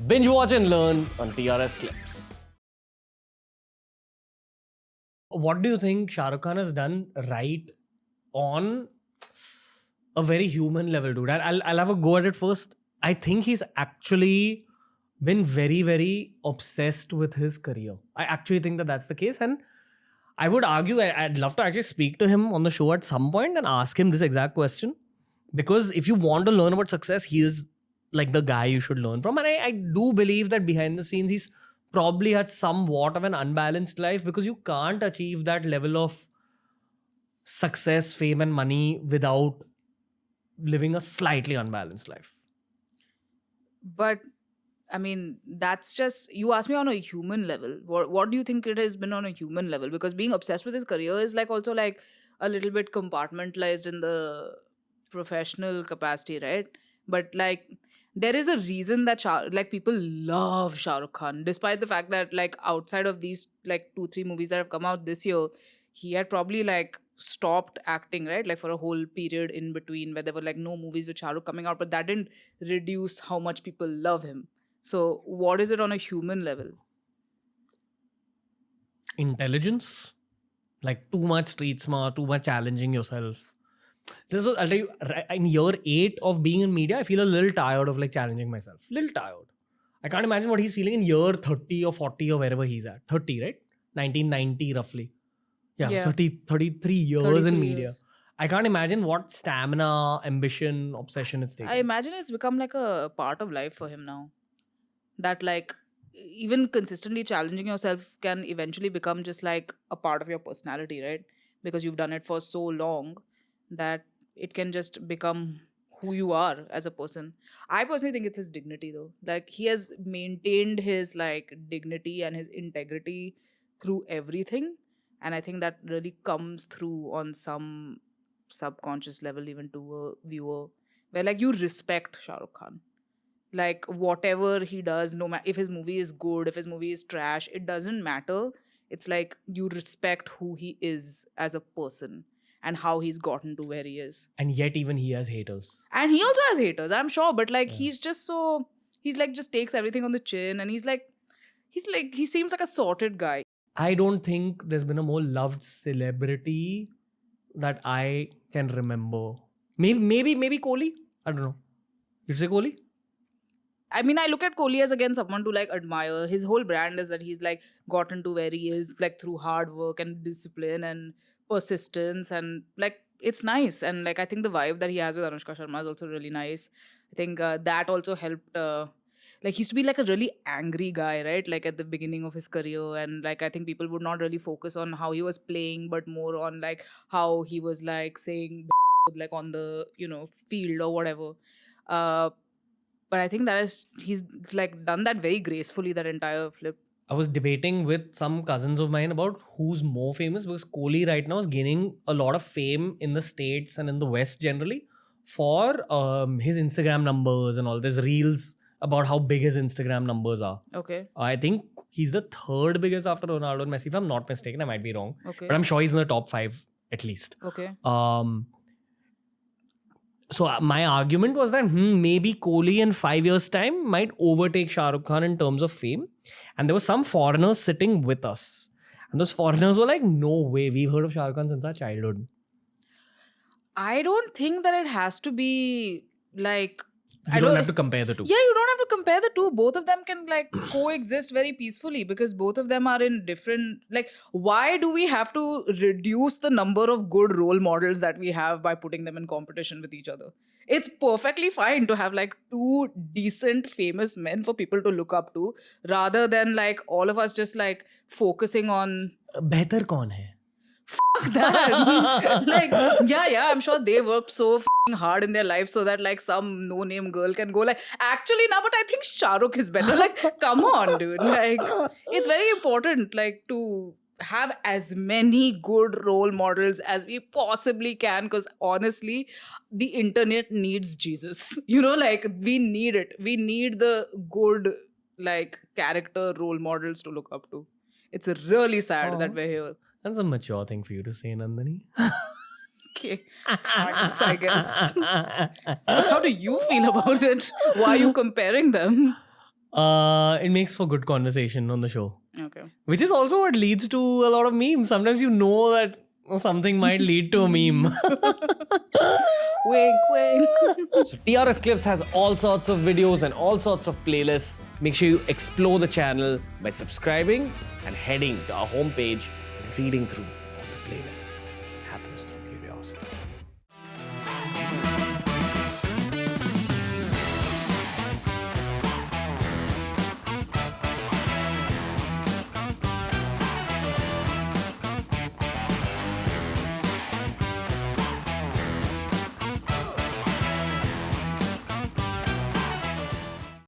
Binge watch and learn on TRS Clips. What do you think Shah Rukh Khan has done right on a very human level, dude? I'll have a go at it first. I think he's actually been very, very obsessed with his career. I actually think that that's the case. And I would argue, I'd love to actually speak to him on the show at some point and ask him this exact question. Because if you want to learn about success, he is like the guy you should learn from. And I do believe that behind the scenes, he's probably had somewhat of an unbalanced life because you can't achieve that level of success, fame, and money without living a slightly unbalanced life. But I mean, that's just, you asked me on a human level. What do you think it has been on a human level? Because being obsessed with his career is like also like a little bit compartmentalized in the professional capacity, right? But like there is a reason that people love Shah Rukh Khan, despite the fact that like outside of these like 2-3 movies that have come out this year, he had probably like stopped acting, right? Like for a whole period in between where there were like no movies with Shah Rukh coming out, but that didn't reduce how much people love him. So what is it on a human level? Intelligence, like too much street smart, too much challenging yourself. This was, I'll tell you, in year 8 of being in media, I feel a little tired of like challenging myself. Little tired. I can't imagine what he's feeling in year 30 or 40 or wherever he's at. 30, right? 1990 roughly. Yeah. 33 years 33 in media. years. I can't imagine what stamina, ambition, obsession it's taking. I imagine it's become like a part of life for him now. That like even consistently challenging yourself can eventually become just like a part of your personality, right? Because you've done it for so long that it can just become who you are as a person. I personally think it's his dignity though. Like he has maintained his like dignity and his integrity through everything. And I think that really comes through on some subconscious level even to a viewer where like you respect Shah Rukh Khan. Like whatever he does, no matter if his movie is good, if his movie is trash, it doesn't matter. It's like you respect who he is as a person and how he's gotten to where he is. And yet even he has haters. And he also has haters, I'm sure, but like he's just so, he's like just takes everything on the chin and he seems like a sorted guy. I don't think there's been a more loved celebrity that I can remember. Maybe Kohli? I don't know. You say Kohli? I mean, I look at Kohli as again someone to like admire. His whole brand is that he's like gotten to where he is like through hard work and discipline and persistence, and like it's nice. And like I think the vibe that he has with Anushka Sharma is also really nice. I think that also helped. Like he used to be like a really angry guy, right? Like at the beginning of his career, and like I think people would not really focus on how he was playing, but more on like how he was like saying like on the field or whatever. But I think he's like done that very gracefully, that entire flip. I was debating with some cousins of mine about who's more famous because Kohli right now is gaining a lot of fame in the States and in the West generally for his Instagram numbers and all. There's reels about how big his Instagram numbers are. Okay. I think he's the 3rd biggest after Ronaldo and Messi, if I'm not mistaken. I might be wrong. Okay. But I'm sure he's in the top 5 at least. Okay. So my argument was that maybe Kohli in 5 years' time might overtake Shah Rukh Khan in terms of fame. And there were some foreigners sitting with us. And those foreigners were like, no way, we've heard of Shah Rukh Khan since our childhood. I don't think that it has to be like... You don't have to compare the two. Yeah, you don't have to compare the two. Both of them can like coexist very peacefully because both of them are in different... Like, why do we have to reduce the number of good role models that we have by putting them in competition with each other? It's perfectly fine to have like 2 decent famous men for people to look up to rather than like all of us just like focusing on... Behtar kaun hai? Fuck that. Like, yeah, I'm sure they worked so hard in their life so that like some no-name girl can go like, actually, no, but I think Shah Rukh is better. Like, come on, dude. Like, it's very important like to have as many good role models as we possibly can, because honestly, the internet needs Jesus. Like we need it. We need the good like character role models to look up to. It's really sad that we're here. That's a mature thing for you to say, Nandini. Okay, I guess. But how do you feel about it? Why are you comparing them? It makes for good conversation on the show. Okay. Which is also what leads to a lot of memes. Sometimes you know that something might lead to a meme. Wink, wink. So TRS Clips has all sorts of videos and all sorts of playlists. Make sure you explore the channel by subscribing and heading to our homepage and reading through all the playlists. Happens through curiosity.